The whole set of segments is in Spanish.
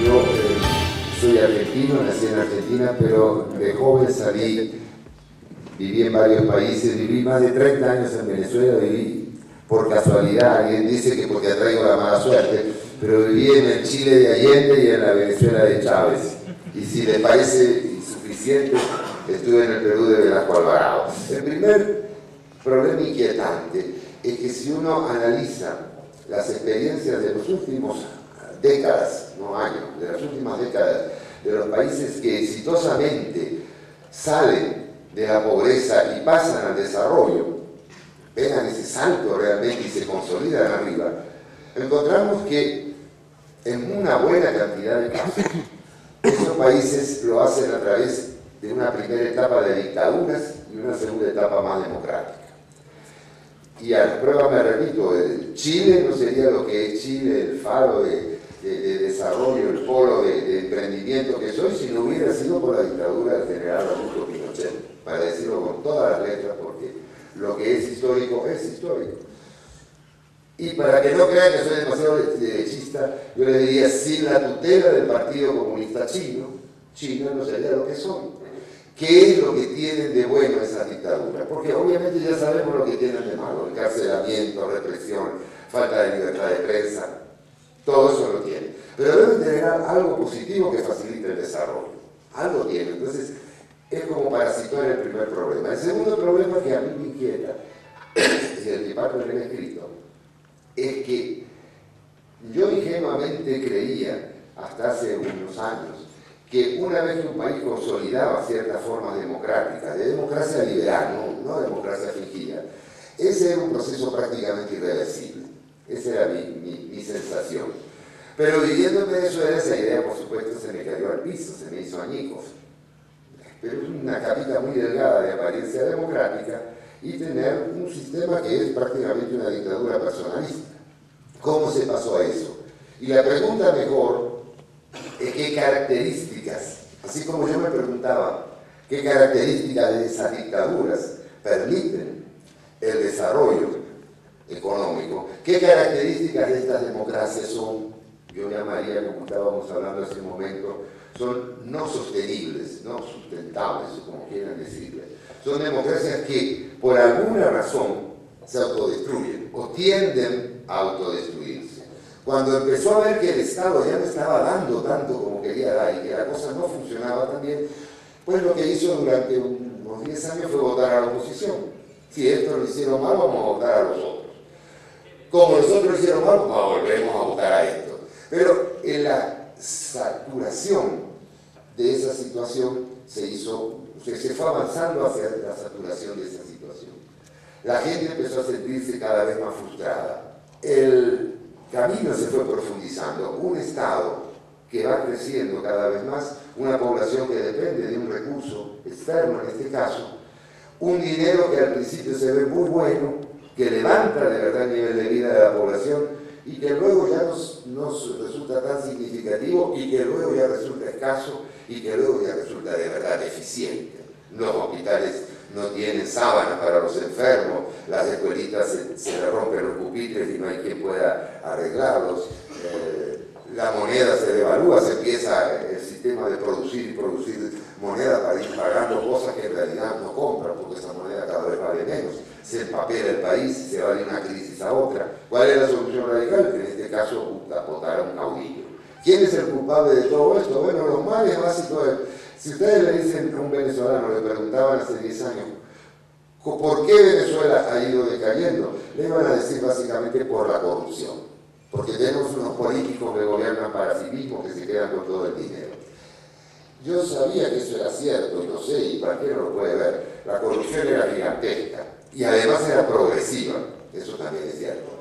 Yo soy argentino, nací en Argentina, pero de joven salí, viví en varios países, viví más de 30 años en Venezuela, viví por casualidad, alguien dice que porque atraigo la mala suerte, pero viví en el Chile de Allende y en la Venezuela de Chávez. Y si les parece insuficiente, estuve en el Perú de Velasco Alvarado. El primer problema inquietante es que si uno analiza las experiencias de los últimos décadas, no años, de las últimas décadas, de los países que exitosamente salen de la pobreza y pasan al desarrollo, pegan ese salto realmente y se consolidan arriba, encontramos que en una buena cantidad de casos, esos países lo hacen a través de una primera etapa de dictaduras y una segunda etapa más democrática. Y a la prueba me repito, Chile no sería lo que es Chile, el faro de desarrollo, el polo de emprendimiento que soy, si no hubiera sido por la dictadura del general Augusto Pinochet, para decirlo con todas las letras, porque lo que es histórico es histórico. Y para que no crean que soy demasiado derechista, yo le diría, sin la tutela del Partido Comunista Chino, China no sería lo que son. ¿Qué es lo que tienen de bueno esas dictaduras? Porque obviamente ya sabemos lo que tienen de malo: encarcelamiento, represión, falta de libertad de prensa, todo eso lo tienen. Pero deben tener algo positivo que facilite el desarrollo. Algo tienen. Entonces, es como para situar el primer problema. El segundo problema que a mí me inquieta, y el que parte en el escrito, es que yo ingenuamente creía, hasta hace unos años, que una vez que un país consolidaba ciertas formas democráticas, de democracia liberal, no democracia fingida, ese era un proceso prácticamente irreversible. Esa era mi sensación. Pero viviendo en Venezuela, esa idea, por supuesto, se me cayó al piso, se me hizo añicos. Pero es una capita muy delgada de apariencia democrática y tener un sistema que es prácticamente una dictadura personalista. ¿Cómo se pasó a eso? Y la pregunta mejor es qué características, así como yo me preguntaba, qué características de esas dictaduras permiten el desarrollo económico, qué características de estas democracias son, yo llamaría, como estábamos hablando hace un momento, son no sostenibles, no sustentables, como quieran decirle. Son democracias que por alguna razón se autodestruyen o tienden a autodestruirse. Cuando empezó a ver que el Estado ya no estaba dando tanto como quería dar y que la cosa no funcionaba tan bien, pues lo que hizo durante unos 10 años fue votar a la oposición. Si esto lo hicieron mal, vamos a votar a los otros. Como los otros lo hicieron mal, volvemos a votar a esto. Pero en la saturación de esa situación se fue avanzando hacia la saturación de esa situación. La gente empezó a sentirse cada vez más frustrada. El camino se fue profundizando. Un Estado que va creciendo cada vez más, una población que depende de un recurso externo, en este caso, un dinero que al principio se ve muy bueno, que levanta de verdad el nivel de vida de la población y que luego ya nos resulta tan significativo y que luego ya resulta escaso y que luego ya resulta de verdad eficiente. Los hospitales no tienen sábanas para los enfermos, las escuelitas se le rompen los pupitres y no hay quien pueda arreglarlos, la moneda se devalúa, se empieza el sistema de producir y producir moneda para ir pagando cosas que en realidad no compran, porque esa moneda cada vez vale menos, se empapela el país, se va de una crisis a otra. ¿Cuál es la solución radical? En este caso, votar a un caudillo. ¿Quién es el culpable de todo esto? Bueno, los males básicos. Si ustedes le dicen a un venezolano, le preguntaban hace 10 años, ¿por qué Venezuela ha ido decayendo? Le iban a decir básicamente por la corrupción. Porque tenemos unos políticos que gobiernan para sí mismos, que se quedan con todo el dinero. Yo sabía que eso era cierto, y lo sé, y cualquiera lo puede ver. La corrupción era gigantesca, y además era progresiva, eso también es cierto.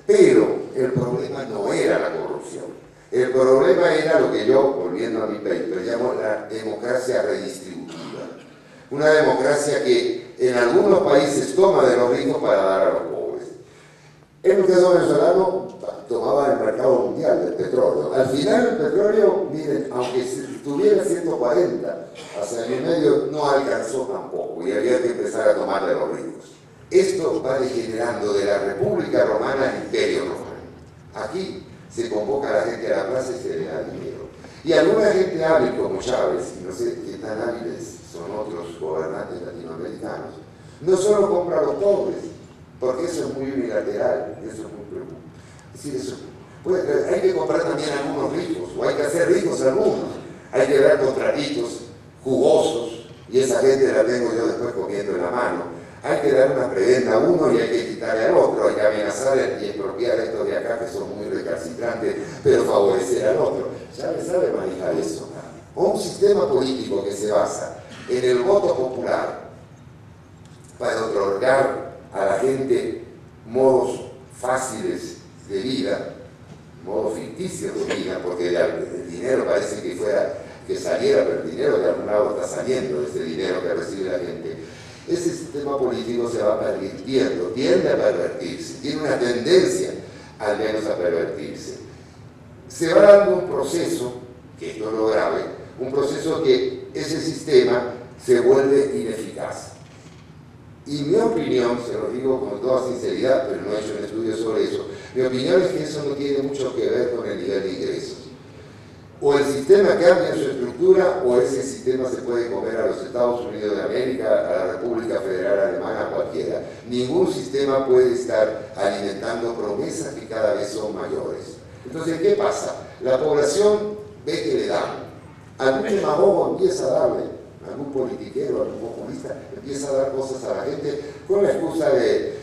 Pero el problema no era la corrupción. El problema era lo que yo, volviendo a mi paper, llamo la democracia redistributiva. Una democracia que en algunos países toma de los ricos para dar a los pobres. En el caso venezolano, tomaba el mercado mundial del petróleo. Al final el petróleo, miren, aunque tuviera 140 hacia el medio, no alcanzó tampoco y había que empezar a tomar de los ricos. Esto va degenerando de la República Romana al Imperio Romano. Aquí se convoca a la gente a la plaza y se le da dinero. Y alguna gente hábil como Chávez, y no sé qué tan hábiles son otros gobernantes latinoamericanos, no solo compra a los pobres, porque eso es muy unilateral, eso es muy preocupante. Es decir, eso, hay que comprar también a algunos ricos, o hay que hacer ricos a algunos, hay que dar contratitos jugosos, y esa gente la tengo yo después comiendo en la mano. Hay que dar una prebenda a uno y hay que quitarle al otro, hay que amenazar y expropiar a estos de acá que son muy recalcitrantes, pero favorecer al otro. Chávez sabe manejar eso. O un sistema político que se basa en el voto popular para otorgar a la gente modos fáciles de vida, modos ficticios de vida, porque el dinero parece que saliera, pero el dinero de algún lado está saliendo de ese dinero que recibe la gente. Ese sistema político se va pervirtiendo, tiende a pervertirse, tiene una tendencia al menos a pervertirse. Se va dando un proceso, que esto es lo grave, un proceso que ese sistema se vuelve ineficaz. Y mi opinión, se lo digo con toda sinceridad, pero no he hecho un estudio sobre eso, mi opinión es que eso no tiene mucho que ver con el nivel de ingresos. O el sistema cambia su estructura, o ese sistema se puede comer a los Estados Unidos de América, a la República Federal Alemana, a cualquiera. Ningún sistema puede estar alimentando promesas que cada vez son mayores. Entonces, ¿qué pasa? La población ve que le dan. Algún demagogo empieza a darle, algún politiquero, algún populista, empieza a dar cosas a la gente con la excusa de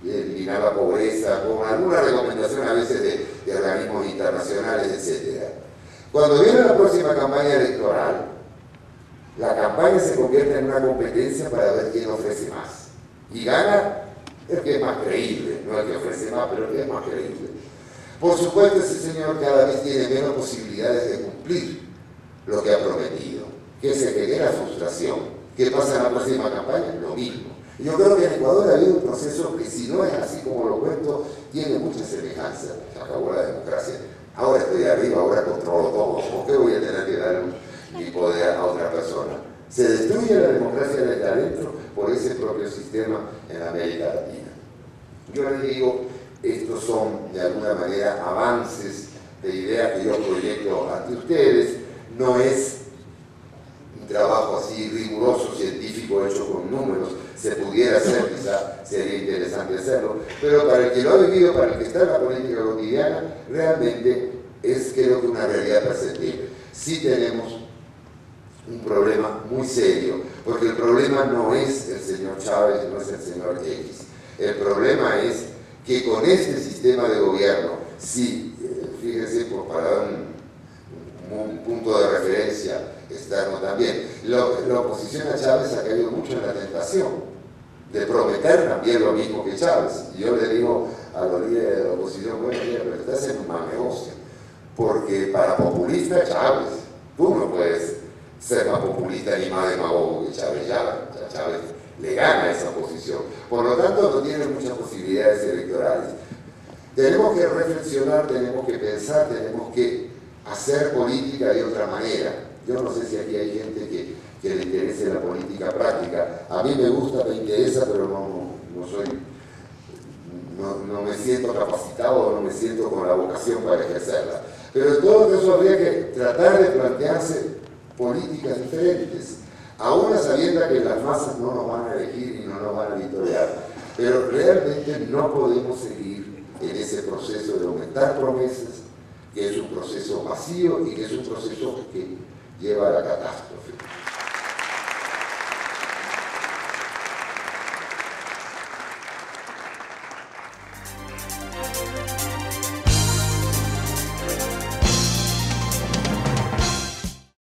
eliminar la pobreza, con alguna recomendación a veces de organismos internacionales, etc. Cuando viene la próxima campaña electoral, la campaña se convierte en una competencia para ver quién ofrece más. Y gana el que es más creíble, no el que ofrece más, pero el que es más creíble. Por supuesto, ese señor cada vez tiene menos posibilidades de cumplir lo que ha prometido, que se genera frustración. ¿Qué pasa en la próxima campaña? Lo mismo. Y yo creo que en Ecuador ha habido un proceso que, si no es así como lo cuento, tiene mucha semejanza. Se acabó la democracia. Ahora estoy arriba, ahora controlo todo. ¿Por qué voy a tener que dar mi poder a otra persona? Se destruye la democracia desde adentro por ese propio sistema en América Latina. Yo les digo, estos son de alguna manera avances de ideas que yo proyecto ante ustedes. No es un trabajo así riguroso, científico, hecho con números. Se pudiera hacer, quizá sería interesante hacerlo, pero para el que lo ha vivido, para el que está en la política cotidiana, realmente es, creo que, una realidad perceptible. Sí tenemos un problema muy serio, porque el problema no es el señor Chávez, no es el señor X. El problema es que con este sistema de gobierno, sí, fíjense, para dar un punto de referencia externo también, la oposición a Chávez ha caído mucho en la tentación de prometer también lo mismo que Chávez. Y yo le digo a los líderes de la oposición, bueno, mira, pero estás haciendo un mal negocio, porque para populista Chávez, tú no puedes ser más populista ni más demagogo que Chávez. Ya Chávez le gana esa posición. Por lo tanto, no tiene muchas posibilidades electorales. Tenemos que reflexionar, tenemos que pensar, tenemos que hacer política de otra manera. Yo no sé si aquí hay gente que le interese la política práctica. A mí me gusta, me interesa, pero no me siento capacitado, no me siento con la vocación para ejercerla. Pero en todo caso habría que tratar de plantearse políticas diferentes, aún a sabiendas que las masas no nos van a elegir y no nos van a victoriar. Pero realmente no podemos seguir en ese proceso de aumentar promesas, que es un proceso vacío y que es un proceso que lleva a la catástrofe.